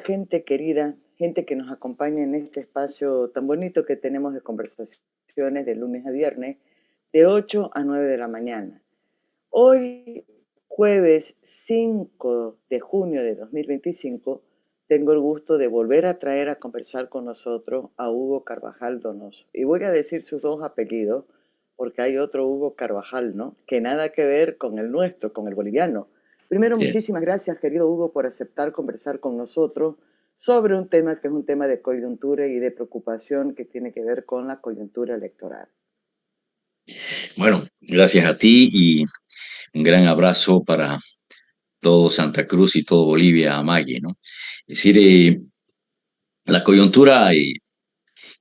gente querida, gente que nos acompaña en este espacio tan bonito que tenemos de conversaciones de lunes a viernes, de 8 a 9 de la mañana. Hoy, jueves 5 de junio de 2025, tengo el gusto de volver a traer a conversar con nosotros a Hugo Carvajal Donoso. Y voy a decir sus dos apellidos, porque hay otro Hugo Carvajal, ¿no? Que nada que ver con el nuestro, con el boliviano. Primero, Sí. muchísimas gracias, querido Hugo, por aceptar conversar con nosotros sobre un tema que es un tema de coyuntura y de preocupación que tiene que ver con la coyuntura electoral. Bueno, gracias a ti y un gran abrazo para todo Santa Cruz y todo Bolivia, Maye, ¿no? Es decir, la coyuntura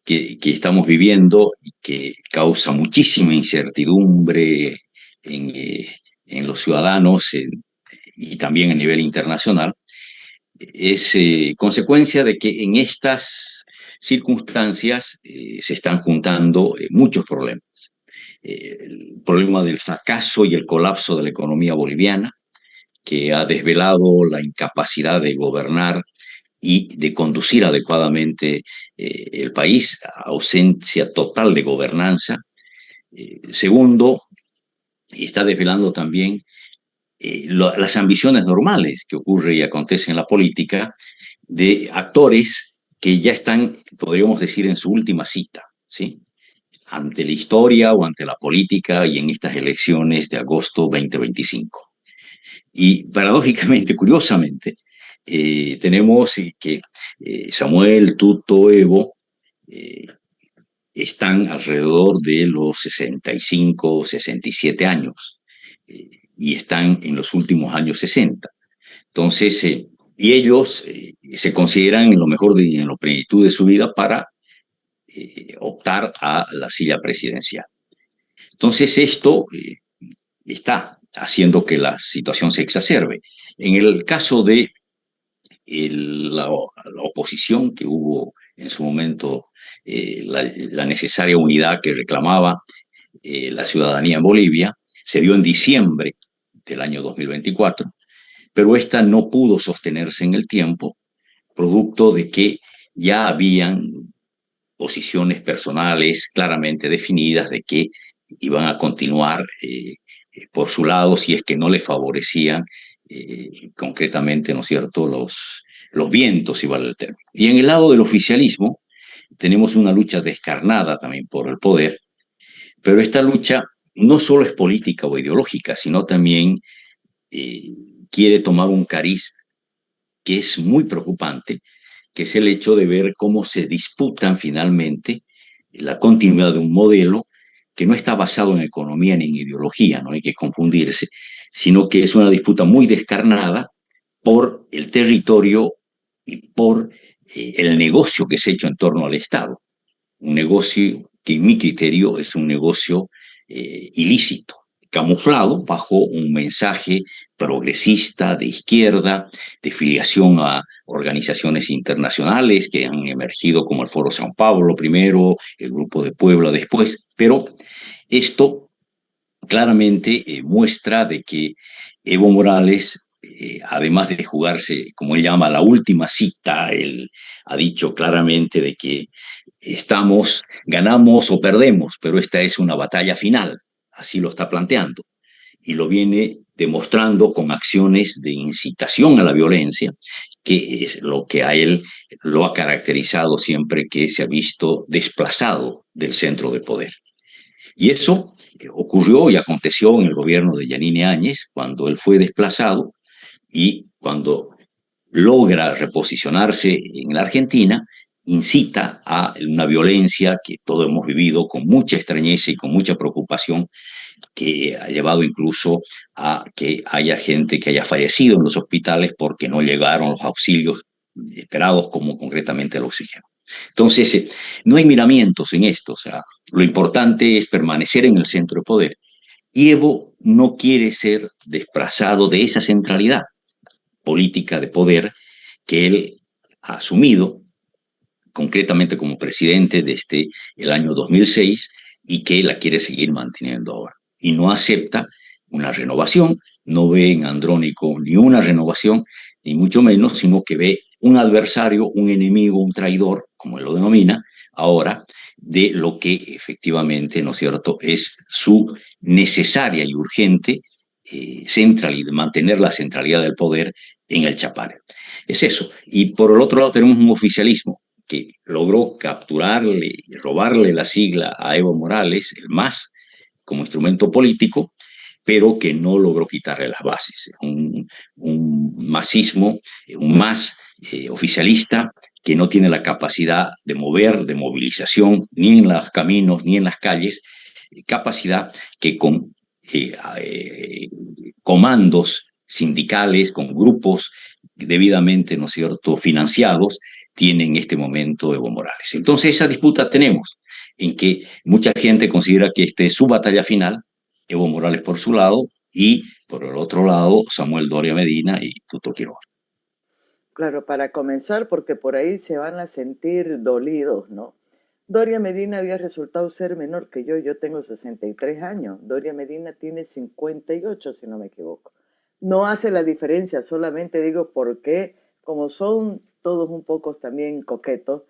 que estamos viviendo y que causa muchísima incertidumbre en los ciudadanos y también a nivel internacional, es consecuencia de que en estas circunstancias se están juntando muchos problemas. El problema del fracaso y el colapso de la economía boliviana, que ha desvelado la incapacidad de gobernar y de conducir adecuadamente el país, ausencia total de gobernanza. Segundo, está desvelando también las ambiciones normales que ocurre y acontece en la política de actores que ya están, podríamos decir, en su última cita, ¿sí? Ante la historia o ante la política y en estas elecciones de agosto 2025. Y paradójicamente, curiosamente, tenemos que Samuel, Tuto, Evo están alrededor de los 65 o 67 años y están en los últimos años 60. Entonces, y ellos se consideran en lo mejor, en la plenitud de su vida para optar a la silla presidencial. Entonces, esto está haciendo que la situación se exacerbe. En el caso de la oposición que hubo en su momento, la necesaria unidad que reclamaba la ciudadanía en Bolivia, se dio en diciembre del año 2024, pero esta no pudo sostenerse en el tiempo, producto de que ya habían posiciones personales claramente definidas de que iban a continuar por su lado si es que no le favorecían concretamente, ¿no es cierto?, los vientos, si vale el término. Y en el lado del oficialismo tenemos una lucha descarnada también por el poder, pero esta lucha no solo es política o ideológica, sino también eh, quiere tomar un cariz que es muy preocupante, que es el hecho de ver cómo se disputan finalmente la continuidad de un modelo que no está basado en economía ni en ideología, no hay que confundirse, sino que es una disputa muy descarnada por el territorio y por el negocio que se ha hecho en torno al Estado. Un negocio que en mi criterio es un negocio ilícito, camuflado bajo un mensaje progresista, de izquierda, de filiación a organizaciones internacionales que han emergido como el Foro San Pablo primero, el Grupo de Puebla después, pero esto claramente muestra de que Evo Morales, además de jugarse, como él llama, la última cita, él ha dicho claramente de que estamos, ganamos o perdemos, pero esta es una batalla final, así lo está planteando, y lo viene demostrando con acciones de incitación a la violencia, que es lo que a él lo ha caracterizado siempre que se ha visto desplazado del centro de poder. Y eso ocurrió y aconteció en el gobierno de Yanine Áñez, cuando él fue desplazado y cuando logra reposicionarse en la Argentina, incita a una violencia que todos hemos vivido con mucha extrañeza y con mucha preocupación, que ha llevado incluso a que haya gente que haya fallecido en los hospitales porque no llegaron los auxilios esperados, como concretamente el oxígeno. Entonces, no hay miramientos en esto, o sea, lo importante es permanecer en el centro de poder. Y Evo no quiere ser desplazado de esa centralidad política de poder que él ha asumido concretamente como presidente desde el año 2006 y que la quiere seguir manteniendo ahora. Y no acepta una renovación, no ve en Andrónico ni una renovación, ni mucho menos, sino que ve un adversario, un enemigo, un traidor, como él lo denomina ahora, de lo que efectivamente, ¿no es cierto?, es su necesaria y urgente mantener la centralidad del poder en el Chapare. Es eso. Y por el otro lado tenemos un oficialismo que logró capturarle y robarle la sigla a Evo Morales, el MAS, como instrumento político, pero que no logró quitarle las bases. Un masismo, un MAS oficialista que no tiene la capacidad de mover, de movilización, ni en los caminos, ni en las calles, capacidad que con comandos sindicales, con grupos debidamente, ¿no es cierto?, financiados, tiene en este momento Evo Morales. Entonces esa disputa tenemos, en que mucha gente considera que esta es su batalla final, Evo Morales por su lado, y por el otro lado Samuel Doria Medina y Tuto Quiroga. Claro, para comenzar, porque por ahí se van a sentir dolidos, ¿no? Doria Medina había resultado ser menor que yo tengo 63 años, Doria Medina tiene 58, si no me equivoco. No hace la diferencia, solamente digo porque, como son todos un poco también coquetos,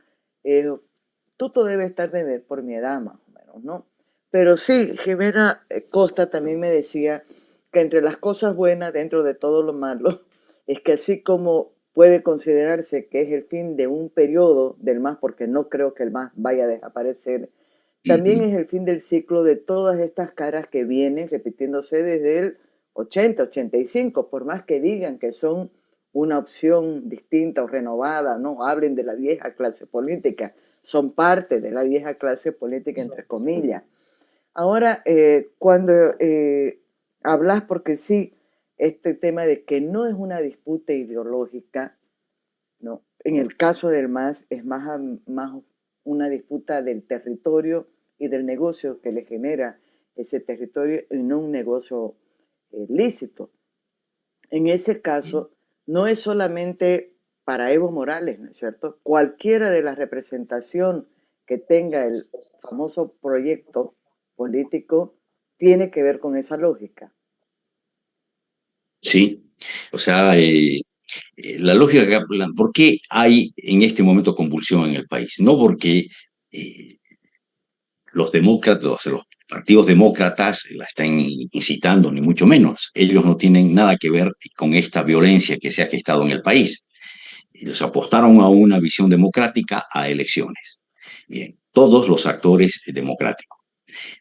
Tuto debe estar por mi edad más o menos, ¿no? Pero sí, Jimena Costa también me decía que entre las cosas buenas, dentro de todo lo malo, es que así como puede considerarse que es el fin de un periodo del MAS, porque no creo que el MAS vaya a desaparecer, también es el fin del ciclo de todas estas caras que vienen repitiéndose desde el 80, 85, por más que digan que son una opción distinta o renovada, no hablen de la vieja clase política, son parte de la vieja clase política, entre comillas. Ahora, cuando hablas, porque sí, este tema de que no es una disputa ideológica, ¿no? En el caso del MAS es más una disputa del territorio y del negocio que le genera ese territorio y no un negocio lícito. En ese caso, no es solamente para Evo Morales, ¿no es cierto? Cualquiera de la representación que tenga el famoso proyecto político tiene que ver con esa lógica. Sí, o sea, la lógica, ¿por qué hay en este momento convulsión en el país? No porque eh, los demócratas, los partidos demócratas la están incitando, ni mucho menos. Ellos no tienen nada que ver con esta violencia que se ha gestado en el país. Ellos apostaron a una visión democrática a elecciones. Bien, todos los actores democráticos.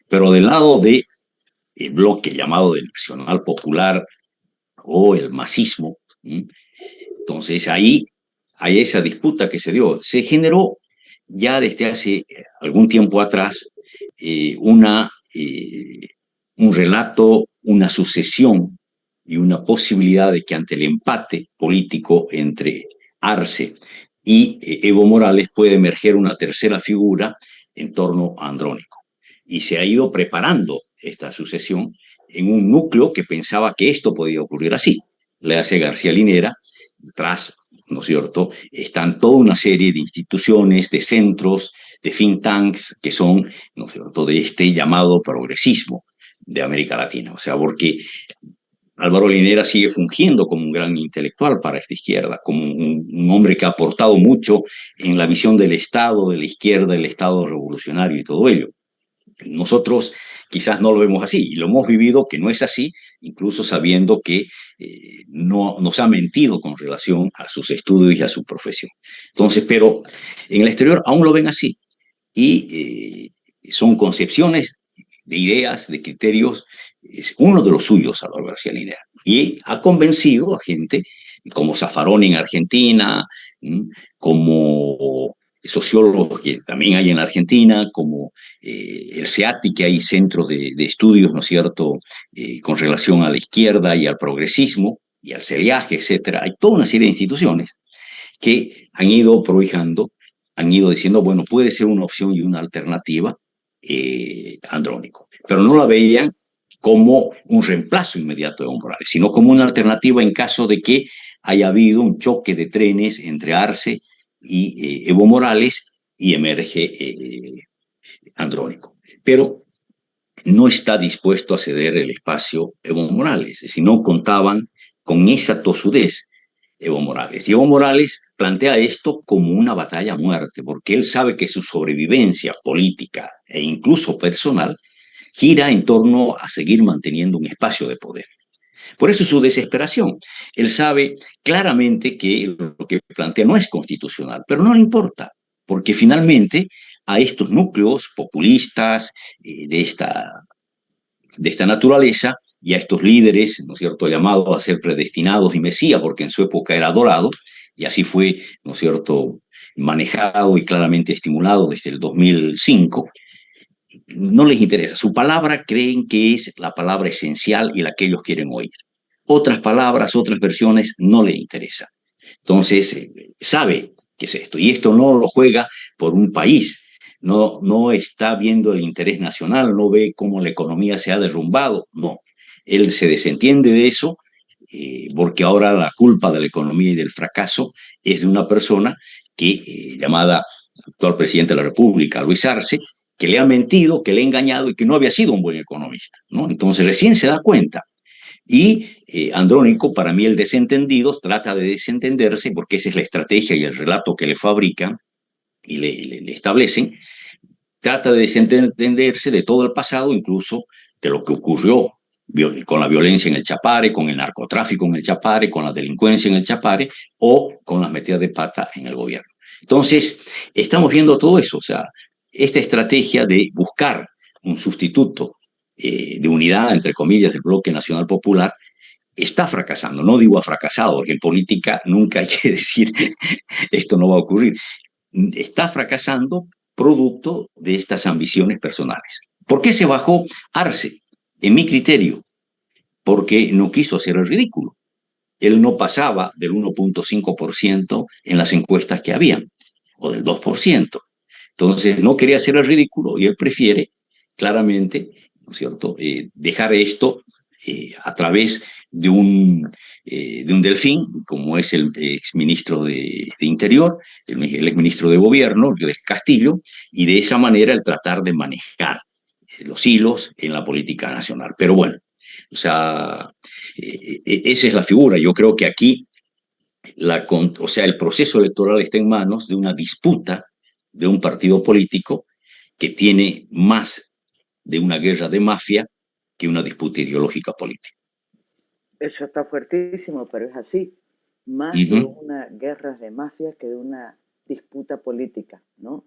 Pero del lado del bloque llamado del Nacional Popular o el masismo, ¿sí? Entonces ahí hay esa disputa que se dio. Se generó ya desde hace algún tiempo atrás un relato, una sucesión y una posibilidad de que ante el empate político entre Arce y Evo Morales puede emerger una tercera figura en torno a Andrónico. Y se ha ido preparando esta sucesión en un núcleo que pensaba que esto podía ocurrir así. Le hace García Linera, tras, ¿no es cierto?, están toda una serie de instituciones, de centros, de think tanks que son, ¿no es cierto?, de este llamado progresismo de América Latina. O sea, porque Álvaro Linera sigue fungiendo como un gran intelectual para esta izquierda, como un hombre que ha aportado mucho en la visión del Estado, de la izquierda, del Estado revolucionario y todo ello. Nosotros quizás no lo vemos así y lo hemos vivido que no es así, incluso sabiendo que no nos ha mentido con relación a sus estudios y a su profesión. Entonces, pero en el exterior aún lo ven así y son concepciones de ideas, de criterios, es uno de los suyos, Álvaro García Linera. Y ha convencido a gente como Zaffaroni en Argentina, como sociólogos que también hay en la Argentina, como el CEATI, que hay centros de estudios, ¿no es cierto?, con relación a la izquierda y al progresismo y al CELIAGE, etcétera. Hay toda una serie de instituciones que han ido prohijando, han ido diciendo, bueno, puede ser una opción y una alternativa Andrónico, pero no la veían como un reemplazo inmediato de Evo Morales, sino como una alternativa en caso de que haya habido un choque de trenes entre Arce y Evo Morales y emerge Andrónico. Pero no está dispuesto a ceder el espacio Evo Morales, es decir, no contaban con esa tosudez. Evo Morales. Y Evo Morales plantea esto como una batalla a muerte, porque él sabe que su sobrevivencia política e incluso personal gira en torno a seguir manteniendo un espacio de poder. Por eso su desesperación. Él sabe claramente que lo que plantea no es constitucional, pero no le importa, porque finalmente a estos núcleos populistas de esta naturaleza y a estos líderes, ¿no es cierto?, llamados a ser predestinados y mesías, porque en su época era adorado, y así fue, ¿no es cierto?, manejado y claramente estimulado desde el 2005, no les interesa. Su palabra creen que es la palabra esencial y la que ellos quieren oír. Otras palabras, otras versiones no le interesan. Entonces, sabe que es esto. Y esto no lo juega por un país. No está viendo el interés nacional, no ve cómo la economía se ha derrumbado. No. Él se desentiende de eso porque ahora la culpa de la economía y del fracaso es de una persona que, llamada actual presidente de la República, Luis Arce, que le ha mentido, que le ha engañado y que no había sido un buen economista, ¿no? Entonces recién se da cuenta. Y Andrónico, para mí el desentendido, trata de desentenderse porque esa es la estrategia y el relato que le fabrican y le establecen. Trata de desentenderse de todo el pasado, incluso de lo que ocurrió con la violencia en el Chapare, con el narcotráfico en el Chapare, con la delincuencia en el Chapare o con las metidas de pata en el gobierno. Entonces, estamos viendo todo eso, o sea, esta estrategia de buscar un sustituto de unidad, entre comillas, del bloque nacional popular, está fracasando. No digo ha fracasado, porque en política nunca hay que decir esto no va a ocurrir. Está fracasando producto de estas ambiciones personales. ¿Por qué se bajó Arce? En mi criterio, porque no quiso hacer el ridículo. Él no pasaba del 1.5% en las encuestas que habían, o del 2%. Entonces no quería hacer el ridículo y él prefiere claramente, ¿no es cierto?, dejar esto a través de un delfín, como es el exministro de Interior, el exministro de Gobierno, del Castillo, y de esa manera el tratar de manejar los hilos en la política nacional. Pero bueno, o sea, esa es la figura. Yo creo que aquí o sea, el proceso electoral está en manos de una disputa de un partido político que tiene más de una guerra de mafia que una disputa ideológica política. Eso está fuertísimo, pero es así. Más de Ujú. una guerra de mafia que de una disputa política, ¿no?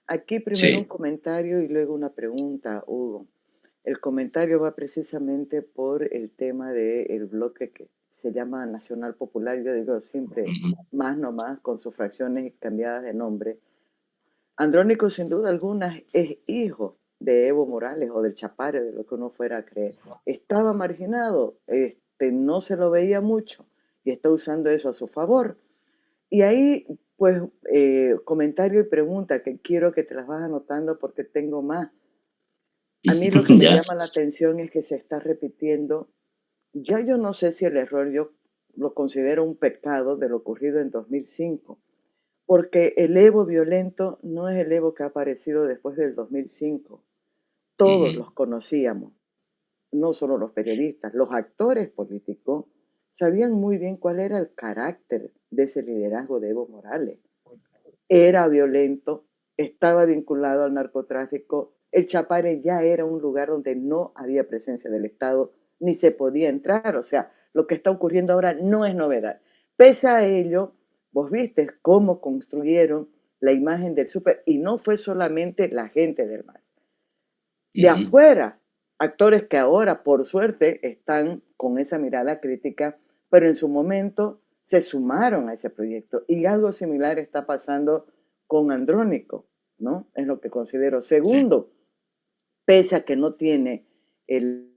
Aquí primero un Sí. comentario y luego una pregunta, Hugo. El comentario va precisamente por el tema del bloque que se llama Nacional Popular. Yo digo siempre Ujú. más nomás con sus fracciones cambiadas de nombre. Andrónico, sin duda alguna, es hijo de Evo Morales o del Chapare, de lo que uno fuera a creer. Estaba marginado, no se lo veía mucho y está usando eso a su favor. Y ahí, pues, comentario y pregunta que quiero que te las vas anotando porque tengo más. A mí lo que me Ya. llama la atención es que se está repitiendo. Ya yo no sé si el error yo lo considero un pecado de lo ocurrido en 2005, porque el Evo violento no es el Evo que ha aparecido después del 2005. Todos Ujú. los conocíamos, no solo los periodistas, los actores políticos sabían muy bien cuál era el carácter de ese liderazgo de Evo Morales. Era violento, estaba vinculado al narcotráfico. El Chapare ya era un lugar donde no había presencia del Estado ni se podía entrar. O sea, lo que está ocurriendo ahora no es novedad. Pese a ello, vos viste cómo construyeron la imagen del súper y no fue solamente la gente del mar. De Ujú. afuera, actores que ahora, por suerte, están con esa mirada crítica, pero en su momento se sumaron a ese proyecto. Y algo similar está pasando con Andrónico, ¿no? Es lo que considero. Sí. Segundo, pese a que no tiene el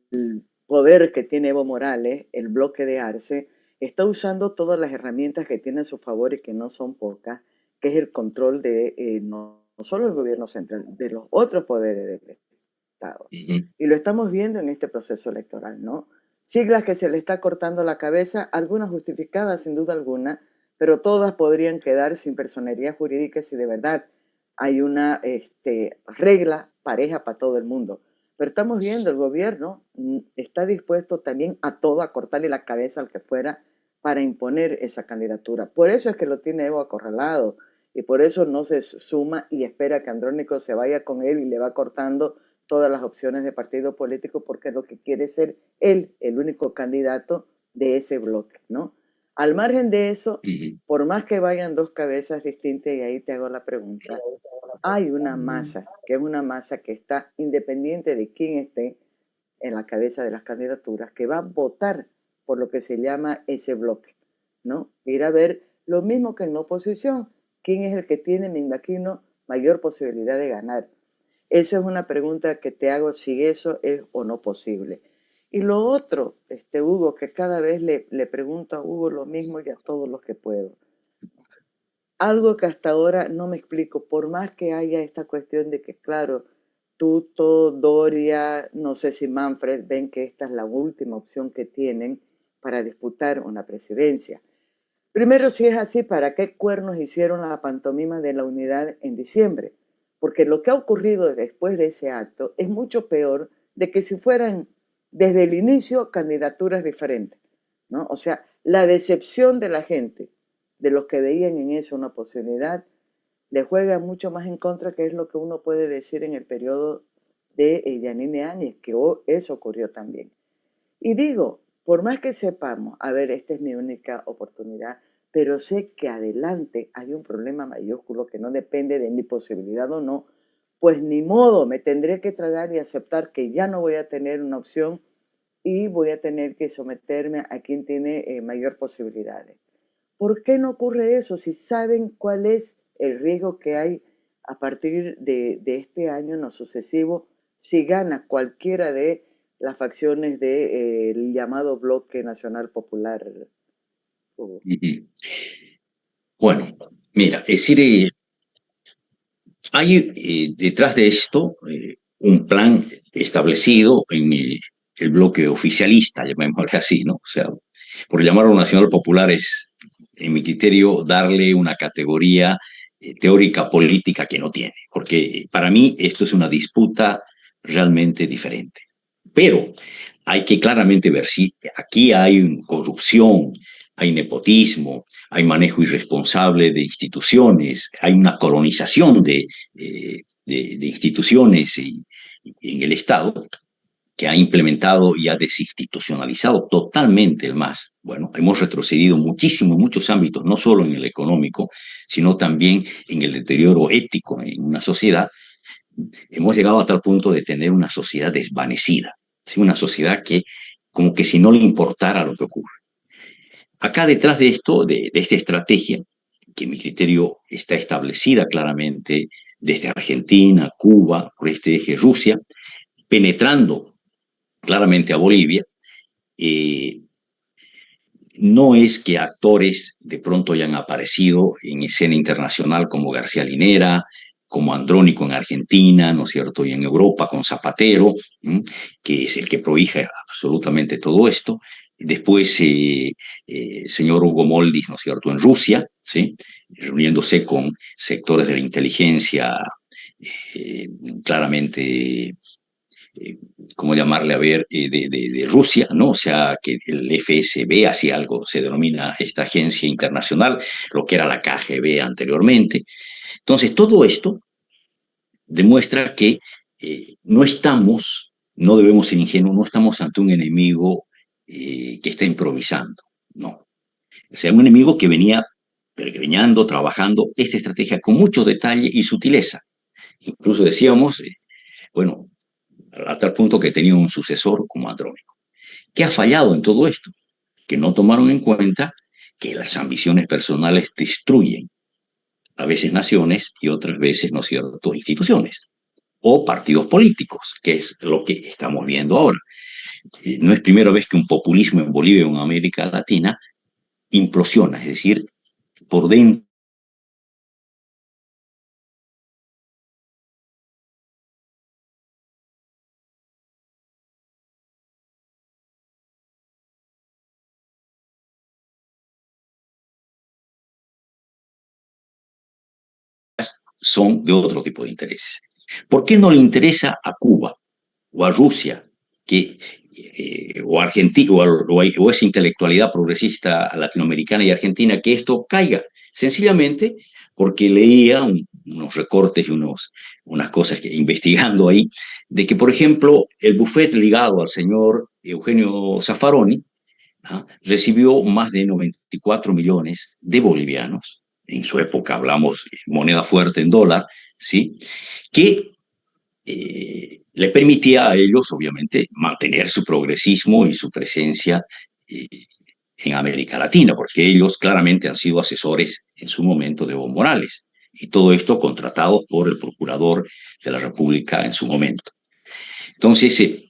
poder que tiene Evo Morales, el bloque de Arce, está usando todas las herramientas que tiene a su favor y que no son pocas, que es el control de no solo el gobierno central, de los otros poderes del Estado. Ujú. Y lo estamos viendo en este proceso electoral, ¿no? Siglas que se le está cortando la cabeza, algunas justificadas sin duda alguna, pero todas podrían quedar sin personería jurídica si de verdad hay una regla pareja para todo el mundo. Pero estamos viendo, el gobierno está dispuesto también a todo, a cortarle la cabeza al que fuera, para imponer esa candidatura. Por eso es que lo tiene Evo acorralado y por eso no se suma y espera que Andrónico se vaya con él y le va cortando todas las opciones de partido político porque lo que quiere es ser él el único candidato de ese bloque, ¿no? Al margen de eso, por más que vayan dos cabezas distintas, y ahí te hago la pregunta, hay una masa, que es una masa que está independiente de quién esté en la cabeza de las candidaturas, que va a votar por lo que se llama ese bloque, ¿no? Ir a ver lo mismo que en la oposición, quién es el que tiene, me imagino, mayor posibilidad de ganar. Esa es una pregunta que te hago, si eso es o no posible. Y lo otro, Hugo, que cada vez le pregunto a Hugo lo mismo y a todos los que puedo. Algo que hasta ahora no me explico, por más que haya esta cuestión de que, claro, Tuto, Doria, no sé si Manfred ven que esta es la última opción que tienen para disputar una presidencia. Primero, si es así, ¿para qué cuernos hicieron la pantomima de la unidad en diciembre? Porque lo que ha ocurrido después de ese acto es mucho peor de que si fueran desde el inicio candidaturas diferentes, ¿no? O sea, la decepción de la gente, de los que veían en eso una posibilidad, le juega mucho más en contra, que es lo que uno puede decir en el periodo de Yanine Áñez, que eso ocurrió también. Y digo, por más que sepamos, a ver, esta es mi única oportunidad, pero sé que adelante hay un problema mayúsculo que no depende de mi posibilidad o no, pues ni modo, me tendré que tragar y aceptar que ya no voy a tener una opción y voy a tener que someterme a quien tiene mayor posibilidades. ¿Por qué no ocurre eso si saben cuál es el riesgo que hay a partir de este año en lo sucesivo si gana cualquiera de las facciones del llamado Bloque Nacional Popular? Bueno, mira, es decir, hay detrás de esto un plan establecido en el bloque oficialista, llamémosle así, ¿no? O sea, por llamarlo nacional popular es, en mi criterio, darle una categoría teórica política que no tiene, porque para mí esto es una disputa realmente diferente. Pero hay que claramente ver si aquí hay corrupción, hay nepotismo, hay manejo irresponsable de instituciones, hay una colonización de instituciones en el Estado que ha implementado y ha desinstitucionalizado totalmente el MAS. Bueno, hemos retrocedido muchísimo en muchos ámbitos, no solo en el económico, sino también en el deterioro ético en una sociedad. Hemos llegado a tal punto de tener una sociedad desvanecida, ¿sí? Una sociedad que como que si no le importara lo que ocurre. Acá detrás de esto, de esta estrategia, que en mi criterio está establecida claramente desde Argentina, Cuba, por este eje Rusia, penetrando claramente a Bolivia, eh, no es que actores de pronto hayan aparecido en escena internacional como García Linera, como Andrónico en Argentina, ¿no es cierto? Y en Europa con Zapatero, ¿m? Que es el que prohíbe absolutamente todo esto. Después, señor Hugo Moldis, ¿no es cierto?, en Rusia, ¿sí? Reuniéndose con sectores de la inteligencia eh, claramente ¿cómo llamarle? A ver, de Rusia, ¿no? O sea, que el FSB hacía algo, se denomina esta agencia internacional, lo que era la KGB anteriormente. Entonces, todo esto demuestra que no debemos ser ingenuos, no estamos ante un enemigo que está improvisando, no. O sea, un enemigo que venía peregrinando, trabajando esta estrategia con mucho detalle y sutileza. Incluso decíamos, bueno, a tal punto que tenía un sucesor como Andrónico. ¿Qué ha fallado en todo esto? Que no tomaron en cuenta que las ambiciones personales destruyen a veces naciones y otras veces, ¿no es cierto?, instituciones o partidos políticos, que es lo que estamos viendo ahora. No es primera vez que un populismo en Bolivia o en América Latina implosiona, es decir, por dentro son de otro tipo de intereses. ¿Por qué no le interesa a Cuba o a Rusia, que o esa intelectualidad progresista latinoamericana y argentina que esto caiga, sencillamente porque leía unos recortes y unas cosas que investigando ahí, de que, por ejemplo, el buffet ligado al señor Eugenio Zaffaroni, ¿ah?, recibió más de 94 millones de bolivianos. En su época hablamos moneda fuerte en dólar, ¿sí? Que le permitía a ellos, obviamente, mantener su progresismo y su presencia eh, en América Latina, porque ellos claramente han sido asesores en su momento de Evo Morales, y todo esto contratado por el procurador de la República en su momento. Entonces,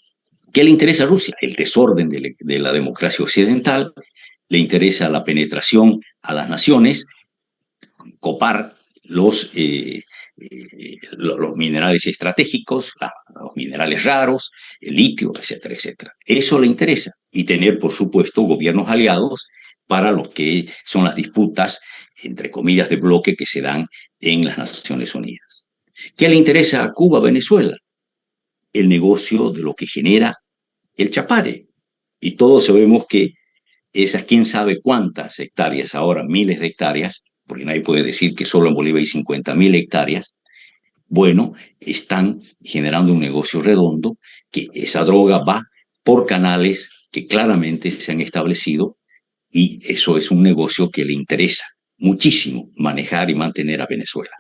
¿qué le interesa a Rusia? El desorden de la democracia occidental, le interesa la penetración a las naciones, copar los minerales estratégicos, los minerales raros, el litio, etcétera, etcétera. Eso le interesa. Y tener, por supuesto, gobiernos aliados para lo que son las disputas, entre comillas, de bloque que se dan en las Naciones Unidas. ¿Qué le interesa a Cuba, Venezuela? El negocio de lo que genera el chapare. Y todos sabemos que esas quién sabe cuántas hectáreas ahora, miles de hectáreas, porque nadie puede decir que solo en Bolivia hay 50.000 hectáreas, bueno, están generando un negocio redondo, que esa droga va por canales que claramente se han establecido, y eso es un negocio que le interesa muchísimo manejar y mantener a Venezuela.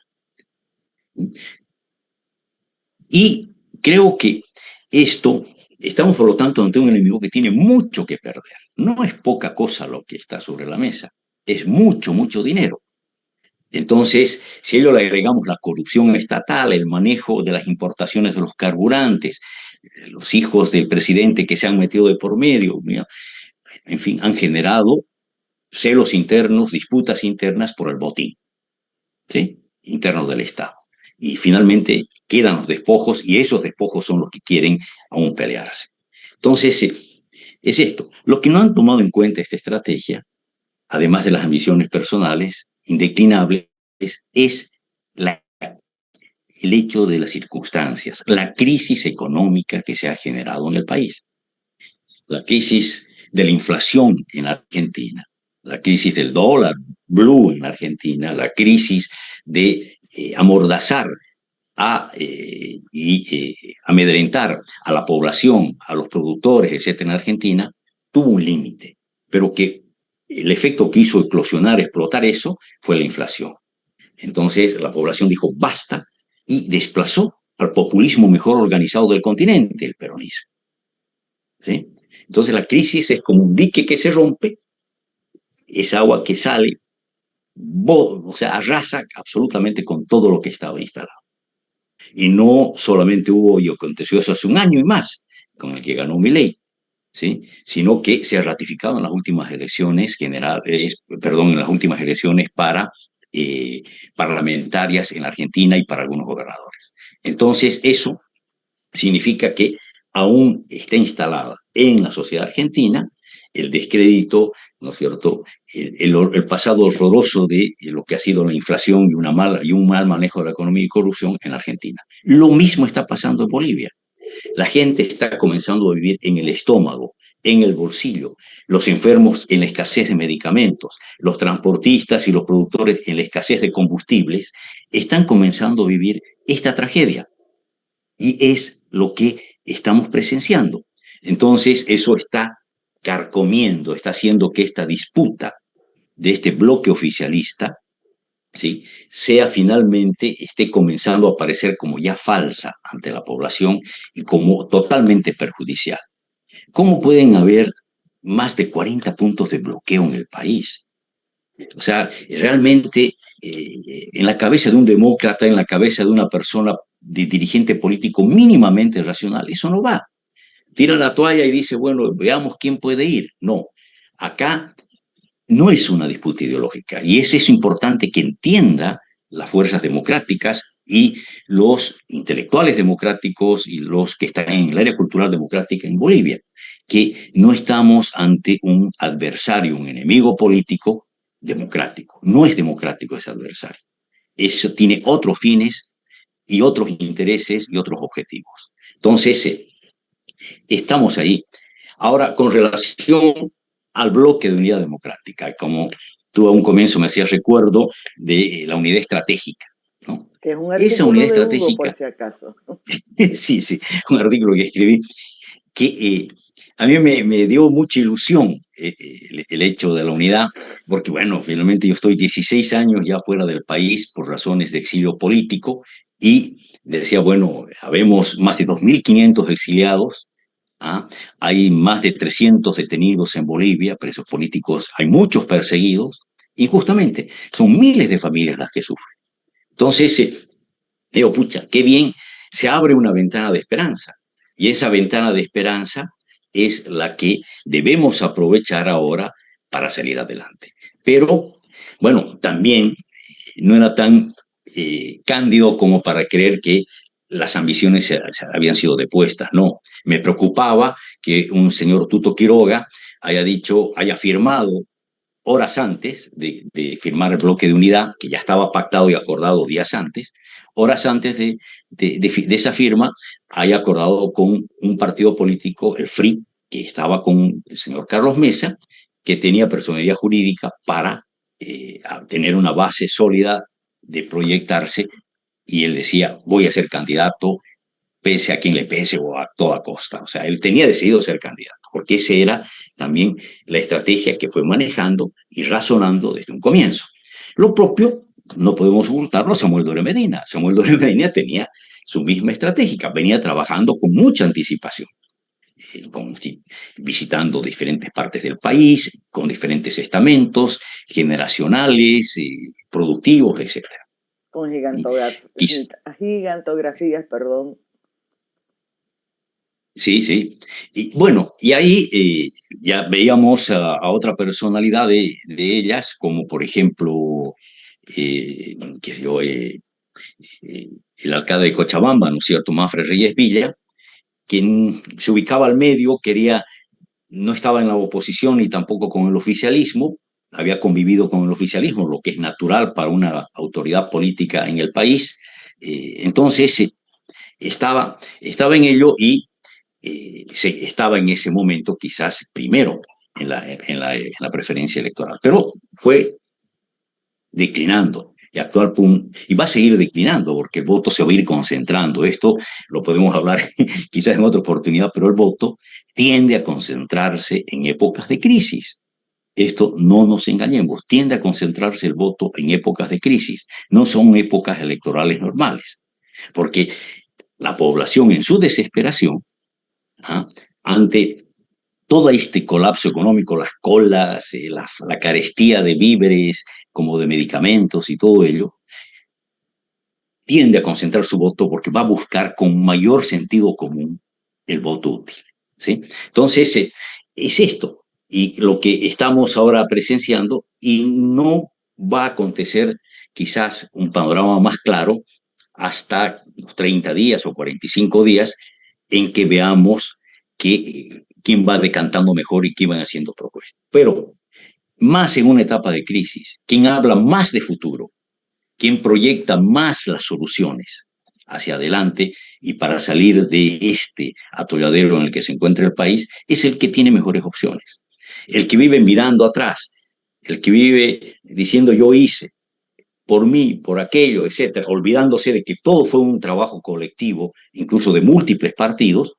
Y creo que estamos por lo tanto ante un enemigo que tiene mucho que perder. No es poca cosa lo que está sobre la mesa, es mucho, mucho dinero. Entonces, si a ello le agregamos la corrupción estatal, el manejo de las importaciones de los carburantes, los hijos del presidente que se han metido de por medio, en fin, han generado celos internos, disputas internas por el botín, ¿sí?, interno del Estado. Y finalmente quedan los despojos, y esos despojos son los que quieren aún pelearse. Entonces, es esto. Lo que no han tomado en cuenta esta estrategia, además de las ambiciones personales indeclinables, es el hecho de las circunstancias, la crisis económica que se ha generado en el país, la crisis de la inflación en Argentina, la crisis del dólar blue en Argentina, la crisis de amordazar y amedrentar a la población, a los productores, etcétera, en Argentina, tuvo un límite, pero que el efecto que hizo eclosionar, explotar eso, fue la inflación. Entonces la población dijo basta y desplazó al populismo mejor organizado del continente, el peronismo, ¿sí? Entonces la crisis es como un dique que se rompe, es agua que sale, o sea, arrasa absolutamente con todo lo que estaba instalado. Y no solamente hubo y aconteció eso hace un año y más, con el que ganó Milei, ¿sí?, sino que se ha ratificado en las últimas elecciones en las últimas elecciones parlamentarias en Argentina y para algunos gobernadores. Entonces, eso significa que aún está instalada en la sociedad argentina el descrédito, ¿no es cierto?, el pasado horroroso de lo que ha sido la inflación y un mal manejo de la economía y corrupción en Argentina. Lo mismo está pasando en Bolivia. La gente está comenzando a vivir en el estómago, en el bolsillo, los enfermos en la escasez de medicamentos, los transportistas y los productores en la escasez de combustibles, están comenzando a vivir esta tragedia. Y es lo que estamos presenciando. Entonces, eso está carcomiendo, está haciendo que esta disputa de este bloque oficialista, ¿sí?, esté comenzando a aparecer como ya falsa ante la población y como totalmente perjudicial. ¿Cómo pueden haber más de 40 puntos de bloqueo en el país? O sea, realmente en la cabeza de un demócrata, en la cabeza de una persona, de dirigente político mínimamente racional, eso no va. Tira la toalla y dice, bueno, veamos quién puede ir. No, acá no es una disputa ideológica, y es eso importante que entienda las fuerzas democráticas y los intelectuales democráticos y los que están en el área cultural democrática en Bolivia, que no estamos ante un adversario, un enemigo político democrático. No es democrático ese adversario. Eso tiene otros fines y otros intereses y otros objetivos. Entonces, estamos ahí. Ahora, con relación al bloque de unidad democrática, como tú a un comienzo me hacías recuerdo de la unidad estratégica, ¿no? Que es un Esa unidad artículo de Hugo, por estratégica, si acaso. sí, sí, un artículo que escribí, que a mí me dio mucha ilusión el hecho de la unidad, porque bueno, finalmente yo estoy 16 años ya fuera del país por razones de exilio político y decía, bueno, habemos más de 2.500 exiliados. ¿Ah? Hay más de 300 detenidos en Bolivia, presos políticos, hay muchos perseguidos, y justamente son miles de familias las que sufren. Entonces, digo, pucha, qué bien, se abre una ventana de esperanza. Y esa ventana de esperanza es la que debemos aprovechar ahora para salir adelante. Pero, bueno, también no era tan cándido como para creer que las ambiciones se habían sido depuestas. No, me preocupaba que un señor Tuto Quiroga haya dicho, haya firmado horas antes de firmar el bloque de unidad, que ya estaba pactado y acordado días antes, horas antes de esa firma, haya acordado con un partido político, el FRI, que estaba con el señor Carlos Mesa, que tenía personalidad jurídica para tener una base sólida de proyectarse, y él decía, voy a ser candidato pese a quien le pese o a toda costa. O sea, él tenía decidido ser candidato, porque esa era también la estrategia que fue manejando y razonando desde un comienzo. Lo propio, no podemos ocultarlo, Samuel Dore Medina. Samuel Dore Medina tenía su misma estratégica, venía trabajando con mucha anticipación, con, visitando diferentes partes del país, con diferentes estamentos generacionales, productivos, etc. Con Quiso, gigantografías, perdón. sí, sí. Y bueno, y ahí ya veíamos a otra personalidad de ellas, como por ejemplo, qué sé yo, el alcalde de Cochabamba, ¿no es cierto?, Mafre Reyes Villa, quien se ubicaba al medio, quería, no estaba en la oposición ni tampoco con el oficialismo, había convivido con el oficialismo, lo que es natural para una autoridad política en el país. Entonces, estaba en ello y estaba en ese momento quizás primero en la preferencia electoral, pero fue declinando y actual y va a seguir declinando porque el voto se va a ir concentrando. Esto lo podemos hablar quizás en otra oportunidad, pero el voto tiende a concentrarse en épocas de crisis. Esto no nos engañemos, tiende a concentrarse el voto en épocas de crisis, no son épocas electorales normales, porque la población en su desesperación, ¿ah?, ante todo este colapso económico, las colas, la carestía de víveres como de medicamentos y todo ello, tiende a concentrar su voto porque va a buscar con mayor sentido común el voto útil. ¿Sí? Entonces, es esto, y lo que estamos ahora presenciando, y no va a acontecer quizás un panorama más claro hasta los 30 días o 45 días en que veamos quién va decantando mejor y quién van haciendo propuestas. Pero más en una etapa de crisis, quien habla más de futuro, quien proyecta más las soluciones hacia adelante y para salir de este atolladero en el que se encuentra el país, es el que tiene mejores opciones. El que vive mirando atrás, el que vive diciendo yo hice, por mí, por aquello, etcétera, olvidándose de que todo fue un trabajo colectivo, incluso de múltiples partidos,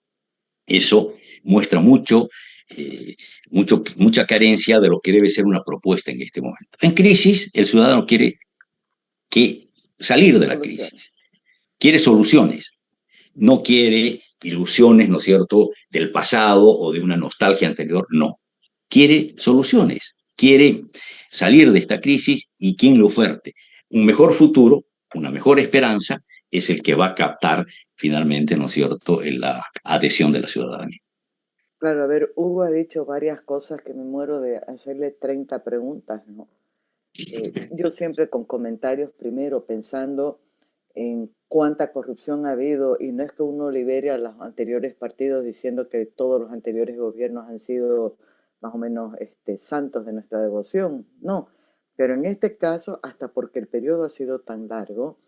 eso muestra mucha carencia de lo que debe ser una propuesta en este momento. En crisis, el ciudadano quiere salir de la Soluciones. crisis, quiere soluciones, no quiere ilusiones, ¿no es cierto?, del pasado o de una nostalgia anterior, no. Quiere soluciones, quiere salir de esta crisis y quien le oferte un mejor futuro, una mejor esperanza, es el que va a captar finalmente, ¿no es cierto?, la adhesión de la ciudadanía. Claro, a ver, Hugo ha dicho varias cosas que me muero de hacerle 30 preguntas, ¿no? Yo siempre con comentarios primero pensando en cuánta corrupción ha habido y no es que uno libere a los anteriores partidos diciendo que todos los anteriores gobiernos han sido más o menos santos de nuestra devoción, no, pero en este caso, hasta porque el periodo ha sido tan largo,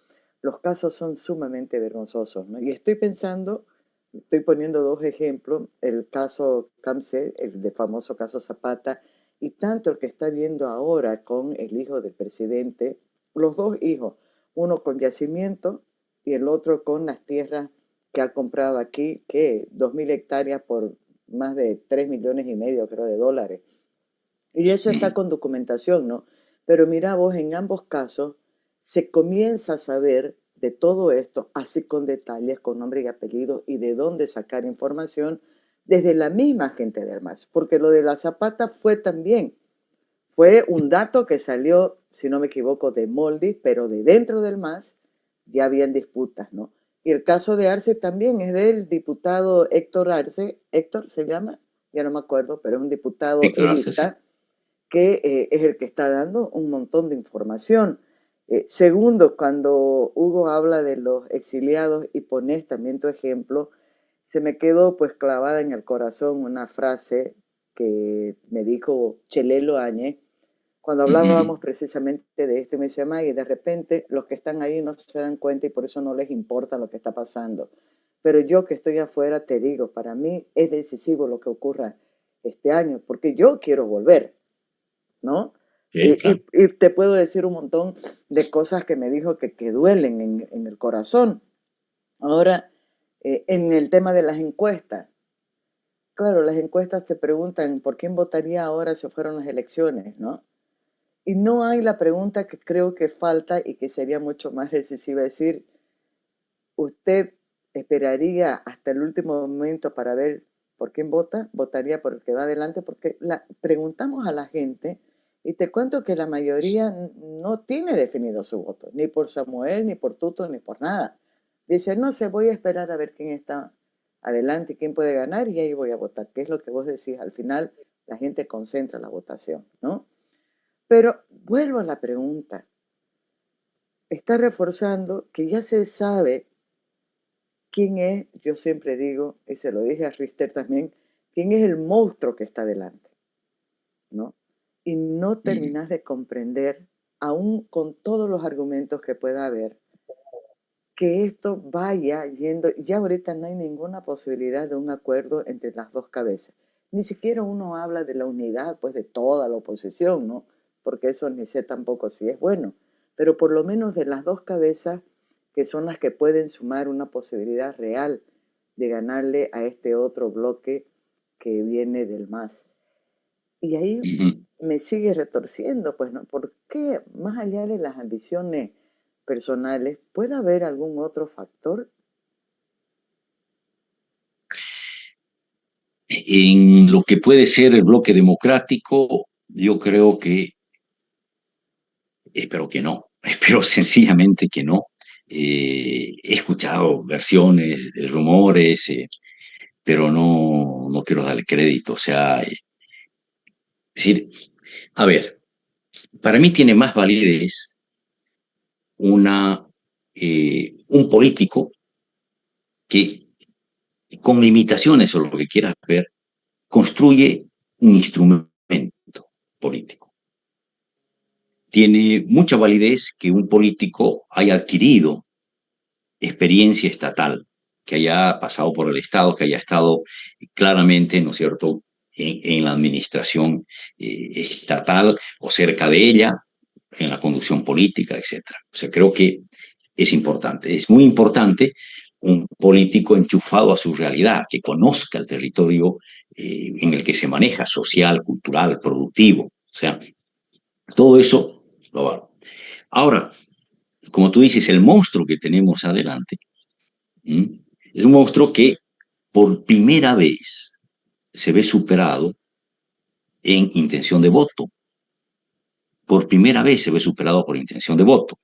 los casos son sumamente vergonzosos, ¿no? Y estoy pensando estoy poniendo dos ejemplos, el caso Camse, el de famoso caso Zapata, y tanto el que está viendo ahora con el hijo del presidente, los dos hijos, uno con yacimiento y el otro con las tierras que ha comprado aquí, que 2.000 hectáreas por más de 3,5 millones, creo, de dólares. Y eso está Ujú. con documentación, ¿no? Pero mira vos, en ambos casos se comienza a saber de todo esto, así con detalles, con nombre y apellido, y de dónde sacar información desde la misma gente del MAS. Porque lo de la Zapata fue también, fue un dato que salió, si no me equivoco, de Moldi, pero de dentro del MAS ya habían disputas, ¿no? Y el caso de Arce también es del diputado Héctor Arce, Héctor se llama, ya no me acuerdo, pero es un diputado Héctor Arce, sí. evista que es el que está dando un montón de información. Segundo, cuando Hugo habla de los exiliados y pones también tu ejemplo, se me quedó pues clavada en el corazón una frase que me dijo Chelelo Áñez cuando Ujú. hablábamos precisamente de esto. Me decía, Maggie, de repente los que están ahí no se dan cuenta y por eso no les importa lo que está pasando. Pero yo que estoy afuera te digo, para mí es decisivo lo que ocurra este año, porque yo quiero volver, ¿no? Sí, claro. Y te puedo decir un montón de cosas que me dijo que duelen en el corazón. Ahora, en el tema de las encuestas, claro, las encuestas te preguntan por quién votaría ahora si fueron las elecciones, ¿no? Y no hay la pregunta que creo que falta y que sería mucho más decisiva, es decir, ¿usted esperaría hasta el último momento para ver por quién vota? ¿Votaría por el que va adelante? Porque preguntamos a la gente y te cuento que la mayoría no tiene definido su voto, ni por Samuel, ni por Tuto, ni por nada. Dice, no sé, voy a esperar a ver quién está adelante y quién puede ganar y ahí voy a votar, que es lo que vos decís. Al final la gente concentra la votación, ¿no? Pero vuelvo a la pregunta. Está reforzando que ya se sabe quién es, yo siempre digo, y se lo dije a Richter también, quién es el monstruo que está delante, ¿no? Y no Ujú. terminas de comprender, aún con todos los argumentos que pueda haber, que esto vaya yendo, ya ahorita no hay ninguna posibilidad de un acuerdo entre las dos cabezas. Ni siquiera uno habla de la unidad, pues, de toda la oposición, ¿no? Porque eso ni sé tampoco si es bueno. Pero por lo menos de las dos cabezas, que son las que pueden sumar una posibilidad real de ganarle a este otro bloque que viene del MAS. Y ahí Ujú. me sigue retorciendo, pues, ¿no? ¿Por qué, más allá de las ambiciones personales, puede haber algún otro factor? En lo que puede ser el bloque democrático, yo creo que, espero que no, espero sencillamente que no. He escuchado versiones, rumores, pero no quiero darle crédito. O sea, es decir, a ver, para mí tiene más validez un político que, con limitaciones o lo que quieras ver, construye un instrumento político. Tiene mucha validez que un político haya adquirido experiencia estatal, que haya pasado por el Estado, que haya estado claramente, ¿no es cierto?, en la administración estatal o cerca de ella, en la conducción política, etcétera. O sea, creo que es importante, es muy importante un político enchufado a su realidad, que conozca el territorio en el que se maneja, social, cultural, productivo. O sea, todo eso lo va. Ahora, como tú dices, el monstruo que tenemos adelante, ¿m? Es un monstruo que por primera vez se ve superado en intención de voto. Por primera vez se ve superado por intención de voto.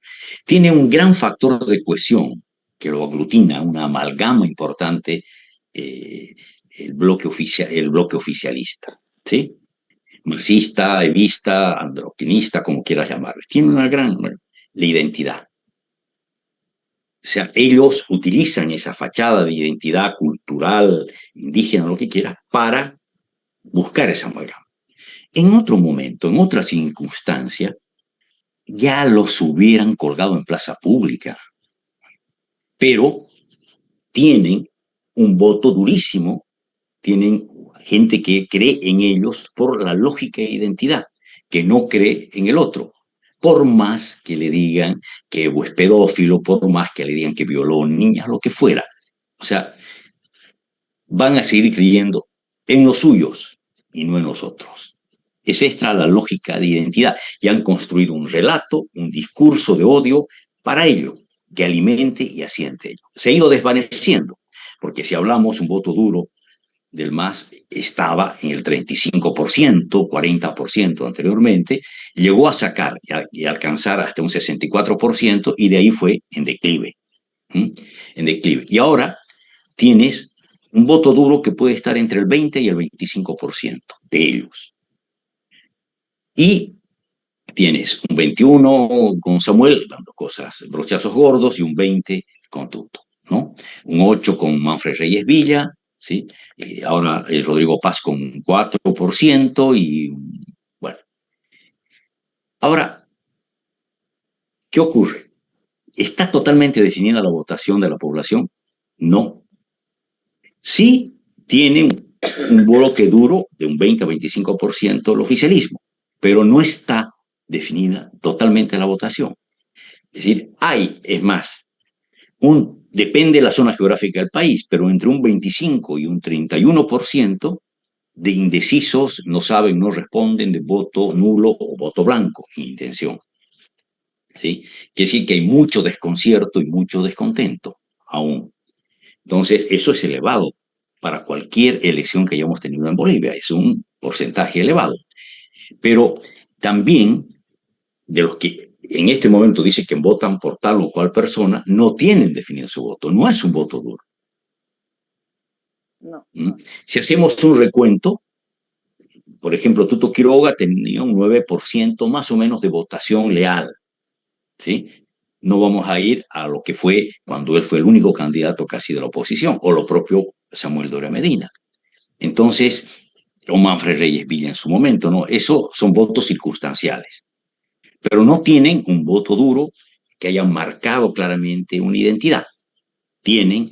Tiene un gran factor de cohesión que lo aglutina, una amalgama importante, eh, el bloque oficialista, ¿sí? Marxista, evista, androquinista, como quieras llamarlo. Tiene una gran la identidad. O sea, ellos utilizan esa fachada de identidad cultural, indígena, lo que quieras, para buscar esa amalgama. En otro momento, en otra circunstancia, ya los hubieran colgado en plaza pública, pero tienen un voto durísimo, tienen gente que cree en ellos por la lógica e identidad, que no cree en el otro, por más que le digan que es pedófilo, por más que le digan que violó niñas, lo que fuera. O sea, van a seguir creyendo en los suyos y no en los otros. Es esta la lógica de identidad y han construido un relato, un discurso de odio para ello, que alimente y asiente ello. Se ha ido desvaneciendo, porque si hablamos un voto duro del MAS estaba en el 35%, 40% anteriormente, llegó a sacar y alcanzar hasta un 64% y de ahí fue en declive. ¿Mm? En declive. Y ahora tienes un voto duro que puede estar entre el 20 y el 25% de ellos. Y tienes un 21 con Samuel dando cosas, brochazos gordos, y un 20 con Tuto, ¿no? Un 8 con Manfred Reyes Villa, ¿sí? Ahora Rodrigo Paz con 4% y bueno. Ahora, ¿qué ocurre? ¿Está totalmente definida la votación de la población? No. Sí tienen un bloque duro de un 20 a 25% el oficialismo, pero no está definida totalmente la votación. Es decir, es más, depende de la zona geográfica del país, pero entre un 25 y un 31% de indecisos, no saben, no responden, de voto nulo o voto blanco, intención. ¿Sí? Quiere decir que hay mucho desconcierto y mucho descontento aún. Entonces, eso es elevado para cualquier elección que hayamos tenido en Bolivia, es un porcentaje elevado. Pero también de los que en este momento dicen que votan por tal o cual persona, no tienen definido su voto, no es un voto duro. No, ¿Mm? no. Si hacemos un recuento, por ejemplo, Tuto Quiroga tenía un 9% más o menos de votación leal, ¿sí? No vamos a ir a lo que fue cuando él fue el único candidato casi de la oposición, o lo propio Samuel Doria Medina. Entonces, o Manfred Reyes Villa en su momento, ¿no? Eso son votos circunstanciales, pero no tienen un voto duro que haya marcado claramente una identidad. Tienen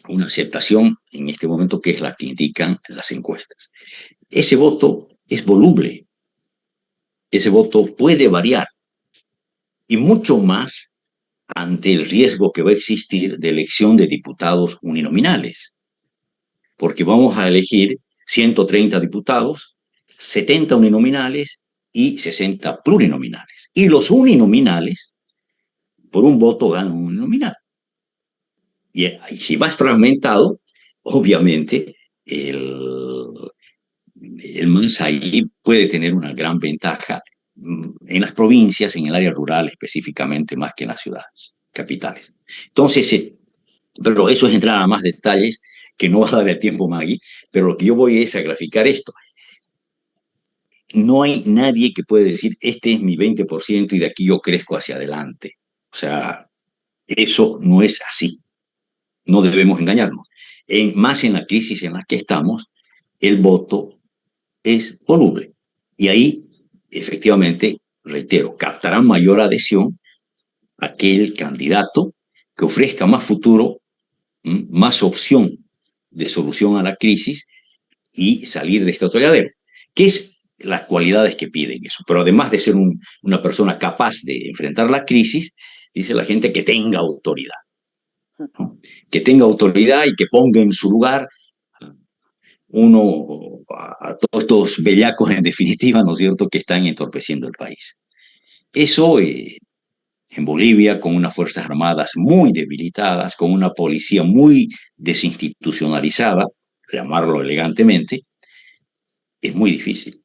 una aceptación en este momento que es la que indican las encuestas. Ese voto es voluble, ese voto puede variar y mucho más ante el riesgo que va a existir de elección de diputados uninominales, porque vamos a elegir 130 diputados, 70 uninominales y 60 plurinominales. Y los uninominales, por un voto ganan un uninominal. Y si vas fragmentado, obviamente el MAS ahí puede tener una gran ventaja en las provincias, en el área rural específicamente, más que en las ciudades capitales. Entonces, pero eso es entrar a más detalles que no va a dar el tiempo, Maggie, pero lo que yo voy es a graficar esto. No hay nadie que puede decir, este es mi 20% y de aquí yo crezco hacia adelante. O sea, eso no es así. No debemos engañarnos. Más en la crisis en la que estamos, el voto es voluble. Y ahí, efectivamente, reitero, captará mayor adhesión aquel candidato que ofrezca más futuro, más opción de solución a la crisis y salir de este atolladero. ¿Qué es las cualidades que piden eso? Pero además de ser una persona capaz de enfrentar la crisis, dice la gente que tenga autoridad, ¿no? Que tenga autoridad y que ponga en su lugar a todos estos bellacos en definitiva, ¿no es cierto?, que están entorpeciendo el país. Eso en Bolivia, con unas Fuerzas Armadas muy debilitadas, con una policía muy desinstitucionalizada, llamarlo elegantemente, es muy difícil.